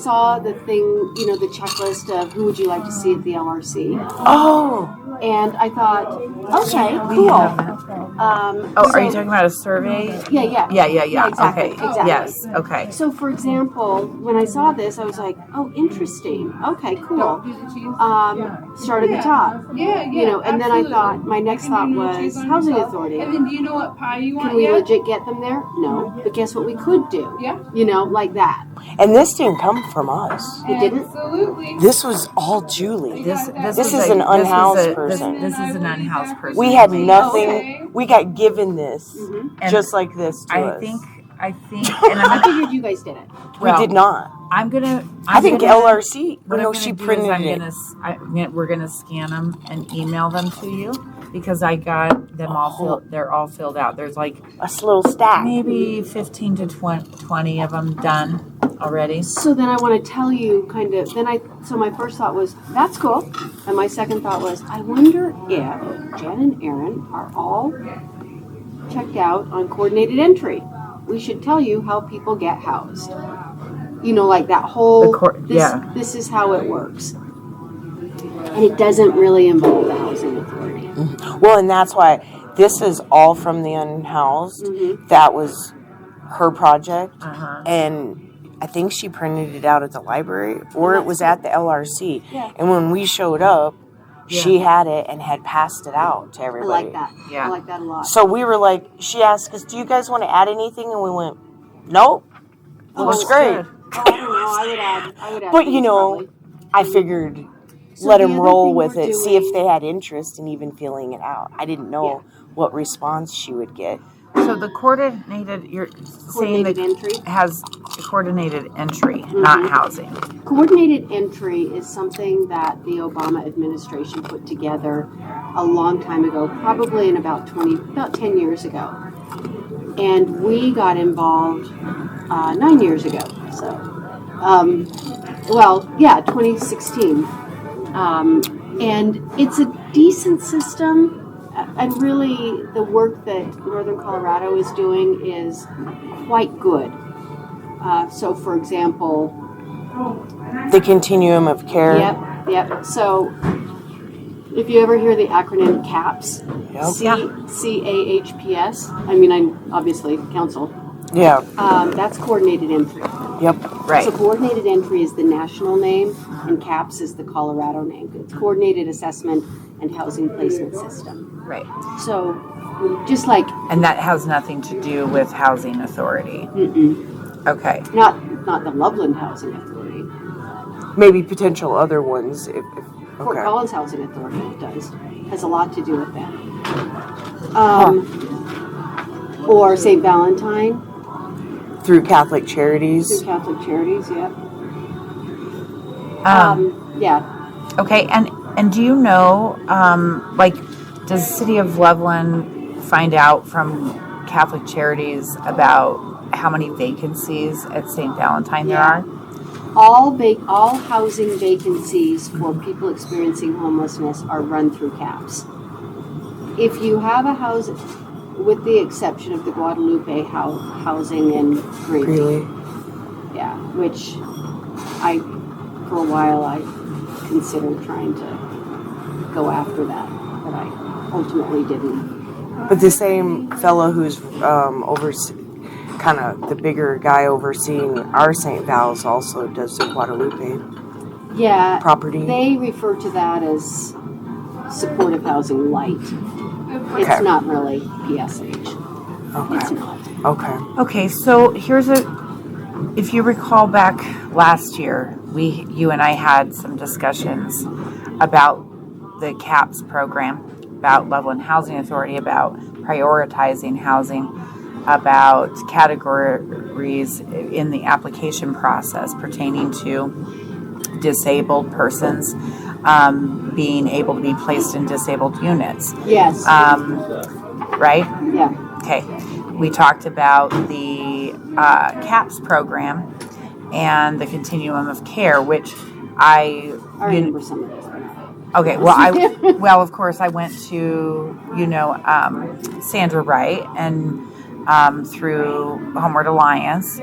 saw the thing, the checklist of who would you like to see at the LRC. Oh. And I thought, okay, cool. Are you talking about a survey? Yeah. Exactly. Yes. Okay. So, for example, when I saw this, I was like, oh, interesting. Okay, cool. Start at the top. And then I thought, my next thought was housing authority. And then do you know what pie you want? Can we legit get them there? No. But guess what we could do? Yeah. Like that. And this didn't come from us. It didn't? Absolutely. This was all Julie. This is an unhoused person. This is an unhoused person. We had nothing. Okay. We got given this, just like this to I us. think, and I figured you guys did it. We did not. I think LRC. She printed it. We're gonna scan them and email them to you because I got them all filled. They're all filled out. There's like a little stack, maybe 15 to 20 of them done already. So then I want to tell you so my first thought was, that's cool. And my second thought was, I wonder if Jen and Aaron are all checked out on coordinated entry. We should tell you how people get housed. Like that whole, this is how it works. And it doesn't really involve the housing authority. Mm-hmm. Well, and that's why this is all from the unhoused. Mm-hmm. That was her project. And I think she printed it out at the library or it was at the LRC. Yeah. And when we showed up, she had it and had passed it out to everybody. I like that. Yeah. I like that a lot. So we were like, she asked us, do you guys want to add anything? And we went, nope. Looks great. I don't know. I would add. But probably. I figured let them roll with it, see if they had interest in even filling it out. I didn't know what response she would get. So the coordinated entry has coordinated entry, not housing. Coordinated entry is something that the Obama administration put together a long time ago, probably in about 10 years ago. And we got involved 9 years ago. So, 2016. And it's a decent system. And really, the work that Northern Colorado is doing is quite good. So, for example, the continuum of care. Yep. So, if you ever hear the acronym CAHPS, CAHPS. I mean, I'm obviously council. Yeah. That's coordinated entry. Yep. Right. So coordinated entry is the national name, and CAHPS is the Colorado name. It's Coordinated Assessment and Housing Placement System. Right. So, just like... And that has nothing to do with Housing Authority? Mm-mm. Okay. Not the Loveland Housing Authority. Maybe potential other ones. Fort Collins Housing Authority has a lot to do with that. Or St. Valentine. Through Catholic Charities. Yeah. Okay, and do you know, does the city of Loveland find out from Catholic Charities about how many vacancies at St. Valentine there are? All housing vacancies for people experiencing homelessness are run through CAHPS. If you have a house, with the exception of the Guadalupe housing in Greeley. Yeah, which for a while I considered trying to go after that, but I ultimately didn't. But the same fellow who's kind of the bigger guy overseeing our St. Val's also does the Guadalupe property. They refer to that as supportive housing light. It's not really PSH. Okay. It's not. Okay, so if you recall back last year, you and I had some discussions about the CAHPS program, about Loveland Housing Authority, about prioritizing housing, about categories in the application process pertaining to disabled persons being able to be placed in disabled units. Yes. Right? Yeah. Okay. We talked about the CAHPS program and the continuum of care, which I remember some of those. Okay, well, of course, I went to, Sandra Wright and through Homeward Alliance,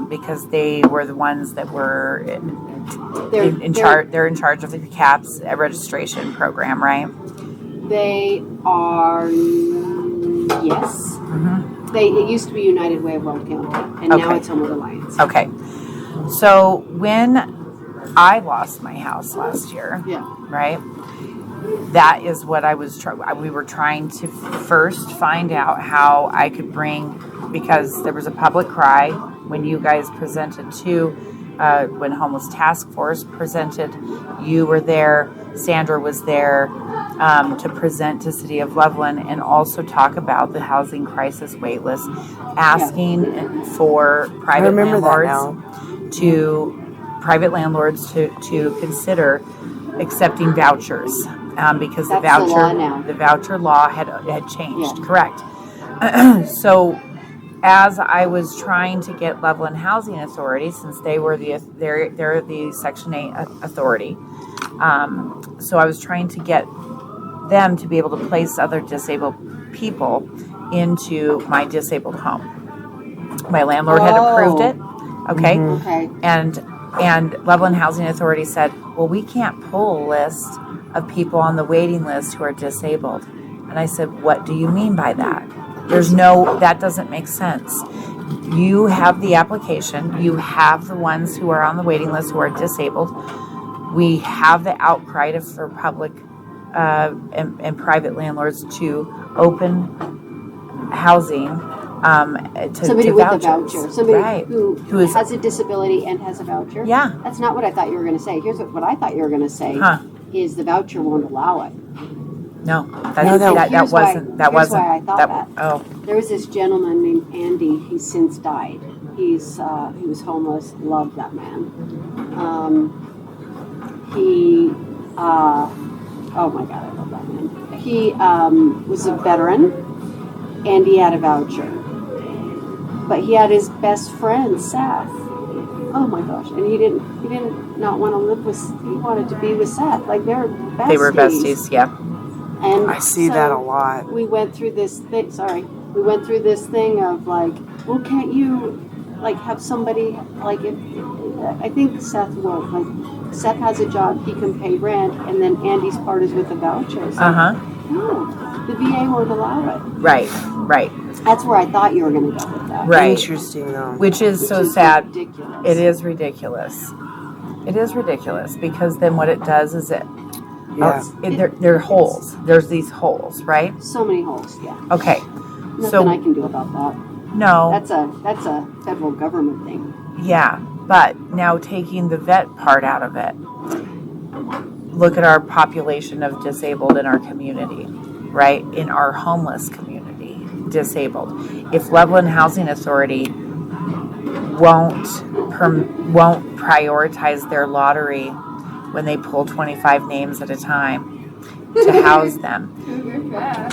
because they were the ones that were They're in charge. They're in charge of the CAPS registration program, right? They are, yes. Mm-hmm. It used to be United Way of Weld County, and now it's Homewood Alliance. Okay. So when I lost my house last year, right? That is what I was we were trying to first find out how I could bring, because there was a public cry when you guys presented to, when Homeless Task Force presented. You were there, Sandra was there, to present to City of Loveland and also talk about the housing crisis wait list, asking for private landlords to consider accepting vouchers, because the voucher law had changed. Correct. So as I was trying to get Loveland Housing Authority, since they're the Section 8 authority, so I was trying to get them to be able to place other disabled people into my disabled home. My landlord had approved it. Okay. Mm-hmm. Okay. And Loveland Housing Authority said, well, we can't pull a list of people on the waiting list who are disabled. And I said, what do you mean by that? That doesn't make sense. You have the application. You have the ones who are on the waiting list who are disabled. We have the outcry for public and private landlords to open housing somebody with a voucher. Somebody who has a disability and has a voucher. Yeah. That's not what I thought you were going to say. Here's what I thought you were going to say is the voucher won't allow it. No, that wasn't. Why I thought that. Oh. There was this gentleman named Andy. He's since died. He was homeless. Loved that man. Oh my God, I love that man. He was a veteran, and he had a voucher. But he had his best friend, Seth. Oh my gosh! And he didn't not want to live with. He wanted to be with Seth. Like they were besties. They were besties, yeah. And I see that a lot. We went through this thing. We went through this thing of like, well, can't you like have somebody like if I think Seth won't. Like Seth has a job, he can pay rent, and then Andy's part is with the vouchers. No, the VA won't allow it. Right. That's where I thought you were going to go with that. Right. Interesting, though. Which is so sad. Ridiculous. It is ridiculous. It is ridiculous because then what it does is there are holes. There's these holes, right? So many holes. Yeah. Okay. Nothing I can do about that. No. That's a federal government thing. Yeah, but now taking the vet part out of it. Look at our population of disabled in our community, right? In our homeless community, disabled. If Loveland Housing Authority won't prioritize their lottery when they pull 25 names at a time to house them,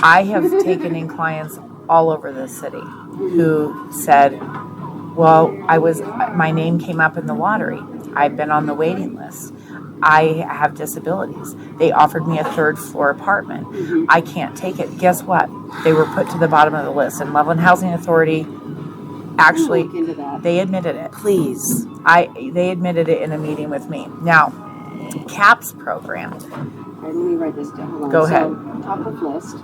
I have taken in clients all over the city who said, well, my name came up in the lottery. I've been on the waiting list. I have disabilities. They offered me a third floor apartment. Mm-hmm. I can't take it. Guess what? They were put to the bottom of the list. And Loveland Housing Authority actually, they admitted it. Please. They admitted it in a meeting with me. Now, CAPS program. Let me write this down. Hold on. Go ahead. So, top of list.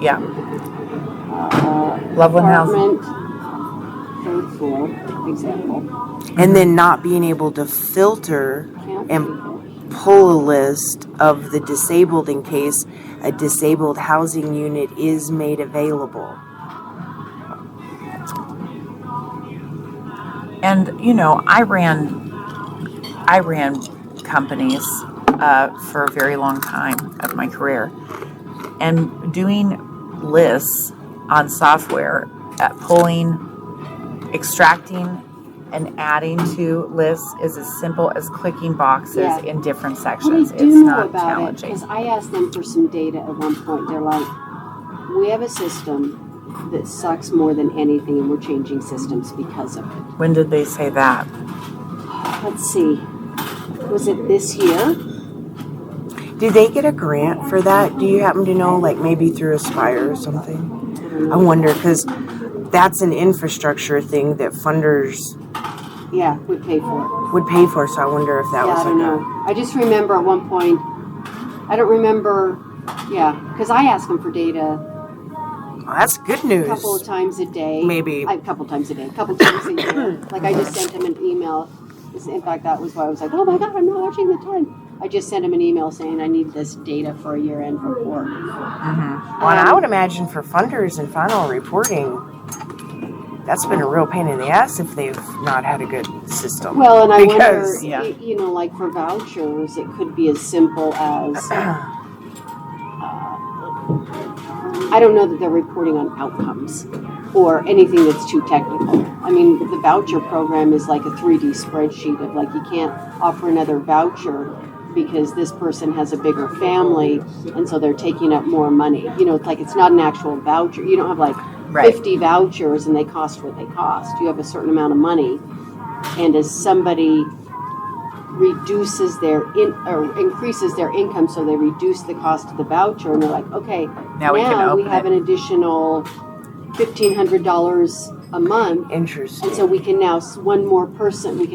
Yeah. Loveland Housing. Third floor, example. And then not being able to filter and pull a list of the disabled in case a disabled housing unit is made available. And, I ran companies for a very long time of my career. And doing lists on software, extracting and adding to lists is as simple as clicking boxes in different sections. It's not challenging. Because I asked them for some data at one point. They're like, we have a system that sucks more than anything, and we're changing systems because of it. When did they say that? Let's see. Was it this year? Did they get a grant for that? Do you happen to know, like maybe through Aspire or something? I wonder, because that's an infrastructure thing that funders would pay for. So I wonder if that was I don't know. I just remember at one point, I don't remember, because I ask them for data that's good news. a couple of times a day. Maybe. A couple times a year. Like I just sent him an email. In fact, that was why I was like, oh my God, I'm not watching the time. I just sent him a email saying I need this data for a year-end report. Mm-hmm. Well, and I would imagine for funders and final reporting, that's been a real pain in the ass if they've not had a good system. Well, and I wonder, like for vouchers, it could be as simple as, I don't know that they're reporting on outcomes or anything that's too technical. I mean, the voucher program is like a 3D spreadsheet of like, you can't offer another voucher because this person has a bigger family and so they're taking up more money. It's like it's not an actual voucher. You don't have like 50 vouchers and they cost what they cost. You have a certain amount of money, and as somebody reduces or increases their income, so they reduce the cost of the voucher, and they're like, okay, now we have an additional $1,500 a month. Interesting. And so we can now house one more person and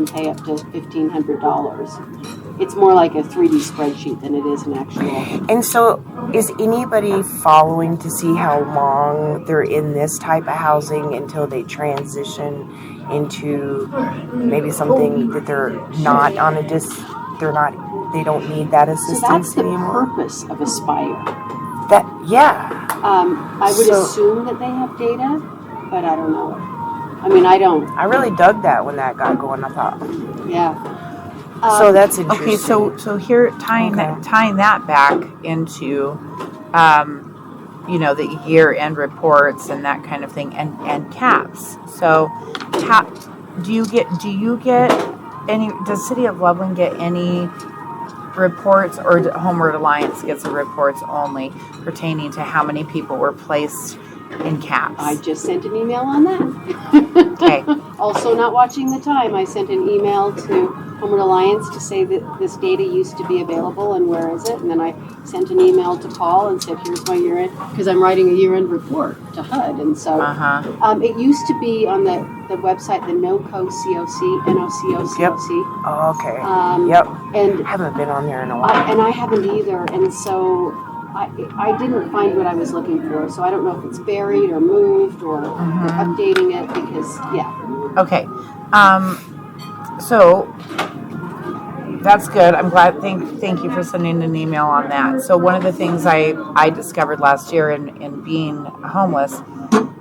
pay up to $1,500. It's more like a 3D spreadsheet than it is an actual. And so is anybody following to see how long they're in this type of housing until they transition into maybe something that they're not on they don't need that assistance so that's the anymore? Purpose of Aspire. I would assume that they have data, but I don't know. I mean, I don't. I really dug that when that got going, I thought. Yeah. So that's interesting. Okay, so here tying that back into the year-end reports and that kind of thing, and caps. So do you get any, does City of Loveland get any reports, or Homeward Alliance gets the reports only pertaining to how many people were placed in caps? I just sent an email on that. Okay. Also not watching the time, I sent an email to Homeward Alliance to say that this data used to be available and where is it, and then I sent an email to Paul and said here's my year-end, because I'm writing a year-end report to HUD, and so it used to be on the website, the NOCOCOC. Yep. Oh, okay. Yep. And I haven't been on there in a while. And I haven't either, and so I didn't find what I was looking for, so I don't know if it's buried or moved or updating it, because Okay. So that's good. I'm glad. Thank you for sending an email on that. So one of the things I discovered last year in being homeless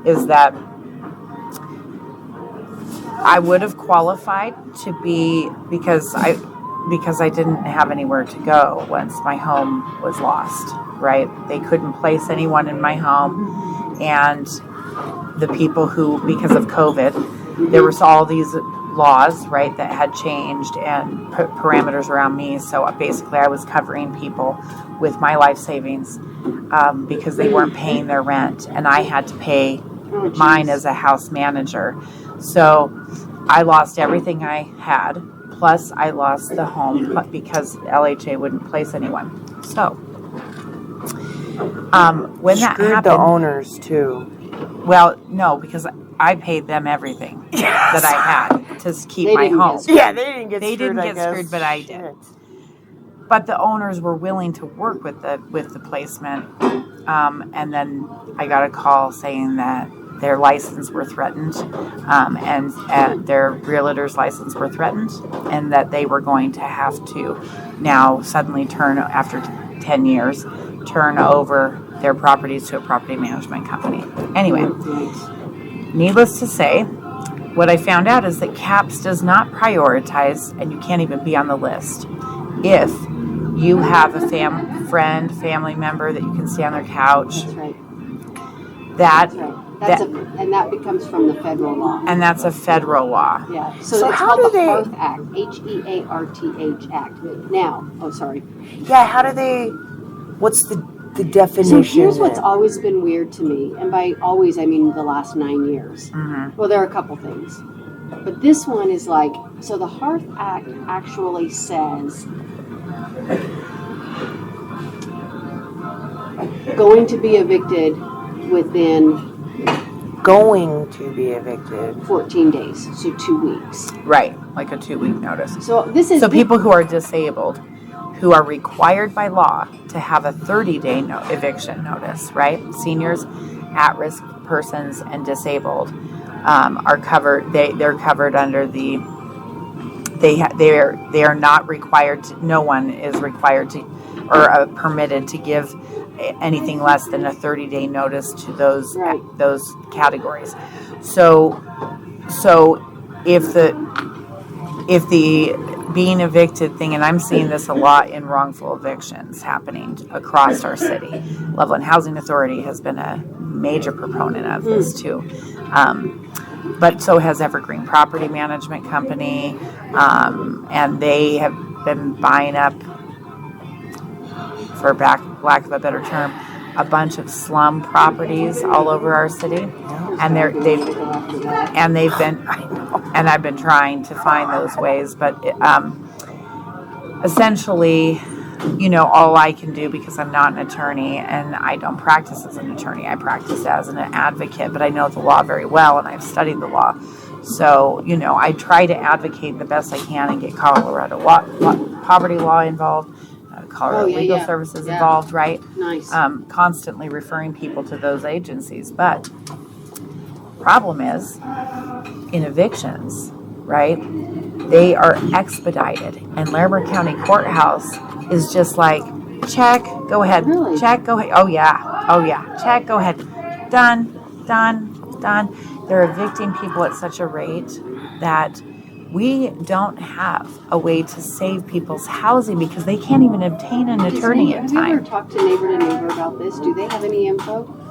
is that I would have qualified to be, because I didn't have anywhere to go once my home was lost, right? They couldn't place anyone in my home, and the people who, because of COVID, there was all these laws, right, that had changed and parameters around me. So basically I was covering people with my life savings because they weren't paying their rent, and I had to pay mine as a house manager. So I lost everything I had, plus I lost the home because LHA wouldn't place anyone. So when that happened, the owners too. Well, no, because I paid them everything that I had to keep my home. Yeah, they didn't get screwed, but I did. But the owners were willing to work with the placement, and then I got a call saying that their license were threatened, and their realtor's license were threatened, and that they were going to have to now suddenly after 10 years, turn over their properties to a property management company. Anyway, needless to say, what I found out is that CAPS does not prioritize, and you can't even be on the list, if you have a family member that you can see on their couch. That's right. That's right. And that becomes from the federal law. And that's a federal law. Yeah. So it's how called do the they... HEARTH Act. HEARTH Act. Now. Oh, sorry. Yeah, how do they... What's the definition? So here's what's always been weird to me. And by always, I mean the last 9 years. Mm-hmm. Well, there are a couple things. But this one is like... So the HEARTH Act actually says... going to be evicted within going to be evicted. 14 days, so 2 weeks. Right, like a 2-week notice. So this is So people who are disabled, who are required by law to have a 30-day eviction notice, right? Seniors, at-risk persons, and disabled are covered. They're covered under the. They are not required to. No one is required to, or permitted to give anything less than a 30-day notice to those Right. those categories. So if the being evicted thing, and I'm seeing this a lot in wrongful evictions happening across our city. Loveland Housing Authority has been a major proponent of this too. But so has Evergreen Property Management Company, and they have been buying up, for lack of a better term, a bunch of slum properties all over our city, and I've been trying to find those ways, but essentially, all I can do, because I'm not an attorney and I don't practice as an attorney, I practice as an advocate, but I know the law very well and I've studied the law. So, I try to advocate the best I can and get Colorado poverty law involved, Colorado legal services involved, right? nice. Constantly referring people to those agencies. But problem is, in evictions, right, they are expedited, and Larimer County Courthouse is just like, check, go ahead, Really? check, go ahead, oh yeah, check, go ahead, done. They're evicting people at such a rate that we don't have a way to save people's housing because they can't even obtain an attorney in Have you ever time. talked to neighbor about this? Do they have any info?